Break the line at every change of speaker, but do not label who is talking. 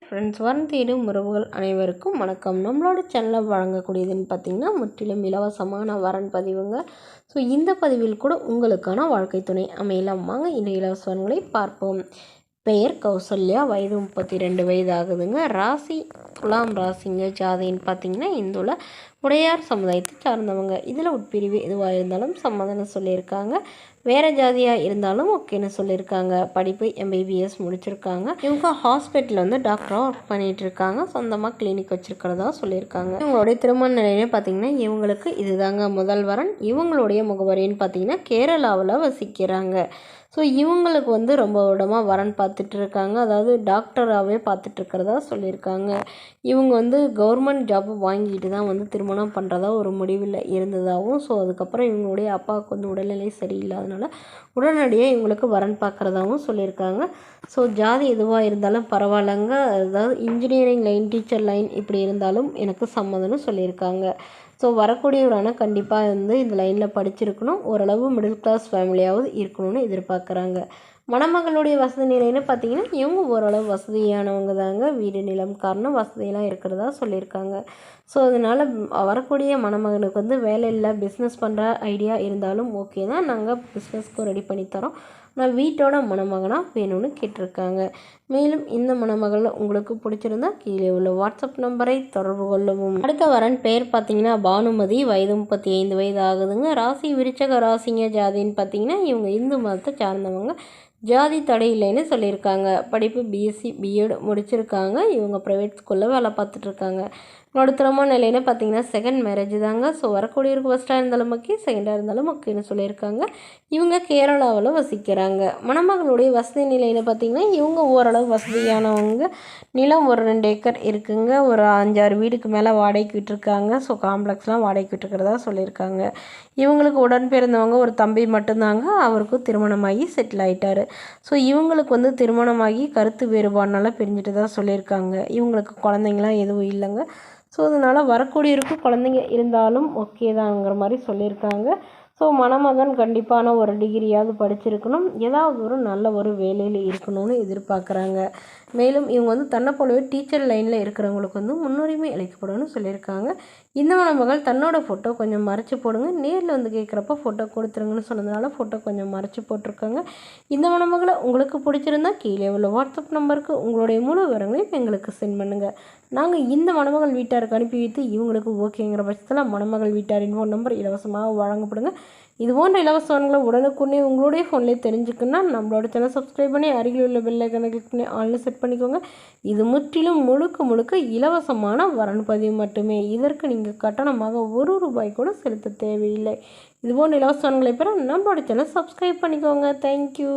Friends, வரன் தேடும் உறவுகள் அனைவருக்கும் வணக்கம். நம்மளோட சேனலில் வழங்கக்கூடியதுன்னு பார்த்திங்கன்னா முற்றிலும் இலவசமான வரன் பதிவுங்க. ஸோ இந்த பதிவில் கூட உங்களுக்கான வாழ்க்கை துணை அமையலாம். வாங்க இந்த இலவச வரன்களை பார்ப்போம். பெயர் கௌசல்யா, வயது 32 வயது ஆகுதுங்க. ராசி துலாம் ராசிங்க. ஜாதின்னு பார்த்திங்கன்னா இந்துல உடையார் சமுதாயத்தை சார்ந்தவங்க. இதில் உட்பிரிவு எதுவாக இருந்தாலும் சம்மதம்னு சொல்லியிருக்காங்க. வேறு ஜாதியாக இருந்தாலும் ஓகேன்னு சொல்லியிருக்காங்க. படிப்பு MBBS முடிச்சிருக்காங்க. இவங்க ஹாஸ்பிட்டலில் வந்து டாக்டராக ஒர்க் பண்ணிகிட்ருக்காங்க. சொந்தமாக கிளினிக் வச்சுருக்கிறதா சொல்லியிருக்காங்க. இவங்களுடைய திருமண நிலையிலே பார்த்திங்கன்னா இவங்களுக்கு இதுதாங்க முதல் வரன். இவங்களுடைய முகவரின்னு பார்த்திங்கன்னா கேரளாவில் வசிக்கிறாங்க. ஸோ இவங்களுக்கு வந்து ரொம்ப வருடமாக வரன் பார்த்துட்ருக்காங்க. அதாவது டாக்டராகவே பார்த்துட்ருக்கிறதா சொல்லியிருக்காங்க. இவங்க வந்து கவர்மெண்ட் ஜாப் வாங்கிட்டு தான் வந்து திருமணம் பண்ணுறதா ஒரு முடிவில் இருந்ததாகவும், ஸோ அதுக்கப்புறம் இவங்களுடைய அப்பாவுக்கு வந்து உடல்நிலை சரியில்லாதனால உடனடியாக இவங்களுக்கு வரன் பார்க்குறதாகவும் சொல்லியிருக்காங்க. ஸோ ஜாதி எதுவாக இருந்தாலும் பரவாயில்லங்க, அதாவது இன்ஜினியரிங் லைன், டீச்சர் லைன் இப்படி இருந்தாலும் எனக்கு சம்மதம்னு சொல்லியிருக்காங்க. ஸோ வரக்கூடியவரான கண்டிப்பாக வந்து இந்த லைனில் படிச்சிருக்கணும், ஓரளவு மிடில் கிளாஸ் ஃபேமிலியாவது இருக்கணும்னு எதிர்பார்க்குறாங்க. மணமகளுடைய வசதி நிலைன்னு பார்த்திங்கன்னா இவங்க ஓரளவு வசதியானவங்க தாங்க. வீடு நிலம் காரணம் வசதியெல்லாம் இருக்கிறதா சொல்லியிருக்காங்க. ஸோ அதனால் வரக்கூடிய மணமகனுக்கு வந்து வேலை இல்லை, பிஸ்னஸ் பண்ணுற ஐடியா இருந்தாலும் ஓகே தான், நாங்கள் பிஸ்னஸ்க்கும் ரெடி பண்ணித்தரோம், நான் வீட்டோட மணமகனாக வேணும்னு கேட்டிருக்காங்க. மேலும் இந்த மணமகள் உங்களுக்கு பிடிச்சிருந்தா கீழே உள்ள வாட்ஸ்அப் நம்பரை தொடர்பு கொள்ளவும். அடுத்த வரன் பேர் பார்த்தீங்கன்னா பானுமதி, வயது 35 வயது ஆகுதுங்க. ராசி விருச்சக ராசிங்க. ஜாதின்னு பார்த்தீங்கன்னா இவங்க இந்து மதத்தை சார்ந்தவங்க. ஜாதி தடை இல்லைன்னு சொல்லியிருக்காங்க. படிப்பு BSc BEd முடிச்சிருக்காங்க. இவங்க ப்ரைவேட் ஸ்கூலில் வேலை பார்த்துட்ருக்காங்க. இவங்களோட திருமண நிலைன்னு பார்த்தீங்கன்னா செகண்ட் மேரேஜ் தாங்க. ஸோ வரக்கூடியவருக்கு ஃபஸ்ட்டாக இருந்தாலும் ஓகே, செகண்டாக இருந்தாலும் ஓகேன்னு சொல்லியிருக்காங்க. இவங்க கேரளாவில் வசிக்கிறாங்க. மணமகளுடைய வசதி நிலைன்னு பார்த்திங்கன்னா இவங்க ஓரளவு வசதியானவங்க. நிலம் ஒரு 2 ஏக்கர் இருக்குங்க. ஒரு 5-6 வீடுக்கு மேலே வாடகைக்கு விட்டுருக்காங்க. ஸோ காம்ப்ளெக்ஸ்லாம் வாடகைக்கு விட்டுருக்கிறதா சொல்லியிருக்காங்க. இவங்களுக்கு உடன் பிறந்தவங்க ஒரு தம்பி மட்டும்தாங்க. அவருக்கும் திருமணமாகி செட்டில் ஆகிட்டார். ஸோ இவங்களுக்கு வந்து திருமணமாகி கருத்து வேறுபாடுனால பிரிஞ்சுட்டு தான் சொல்லியிருக்காங்க. இவங்களுக்கு குழந்தைங்களாம் எதுவும் இல்லைங்க. ஸோ அதனால் வரக்கூடியவருக்கு குழந்தைங்க இருந்தாலும் ஓகே தாங்கிற மாதிரி சொல்லியிருக்காங்க. ஸோ மணமகன் கண்டிப்பான ஒரு டிகிரியாவது படிச்சிருக்கணும், ஏதாவது ஒரு நல்ல ஒரு வேலையில் இருக்கணும்னு எதிர்பார்க்குறாங்க. மேலும் இவங்க வந்து தன்னை போலவே டீச்சர் லைனில் இருக்கிறவங்களுக்கு வந்து முன்னுரிமை அளிக்கப்படும்னு சொல்லியிருக்காங்க. இந்த மணமகள் தன்னோட ஃபோட்டோ கொஞ்சம் மறைச்சி போடுங்க, நேரில் வந்து கேட்குறப்ப ஃபோட்டோ கொடுத்துருங்கன்னு சொன்னதுனால ஃபோட்டோ கொஞ்சம் மறைச்சி போட்டிருக்காங்க. இந்த மணமகளை உங்களுக்கு பிடிச்சிருந்தா கீழே உள்ள வாட்ஸ்அப் நம்பருக்கு உங்களுடைய முழு விவரங்களையும் எங்களுக்கு சென்ட் பண்ணுங்கள். நாங்கள் இந்த மணமகள் வீட்டாருக்கு அனுப்பி வைத்து இவங்களுக்கு ஓகேங்கிற பட்சத்தில் மணமகள் வீட்டாரின் ஃபோன் நம்பர் இலவசமாக வழங்கப்படுங்க. இது போன்ற இலவசங்களை உடனுக்குடனே உங்களுடைய ஃபோன்லேயே தெரிஞ்சுக்கணுன்னா நம்மளோட சேனல் சப்ஸ்கிரைப் பண்ணி அருகில் உள்ள பெல் ஐக்கனை கிளிக் பண்ணி ஆன்லைன் செட் பண்ணிக்கோங்க. இது முற்றிலும் முழுக்க இலவசமான வரன் பதிவு மட்டுமே. இதற்கு நீங்கள் கட்டணமாக ₹1 கூட செலுத்த தேவையில்லை. இது போன்ற இலவசங்களை பெற நம்மளோட சேனல் சப்ஸ்கிரைப் பண்ணிக்கோங்க. தேங்க்யூ.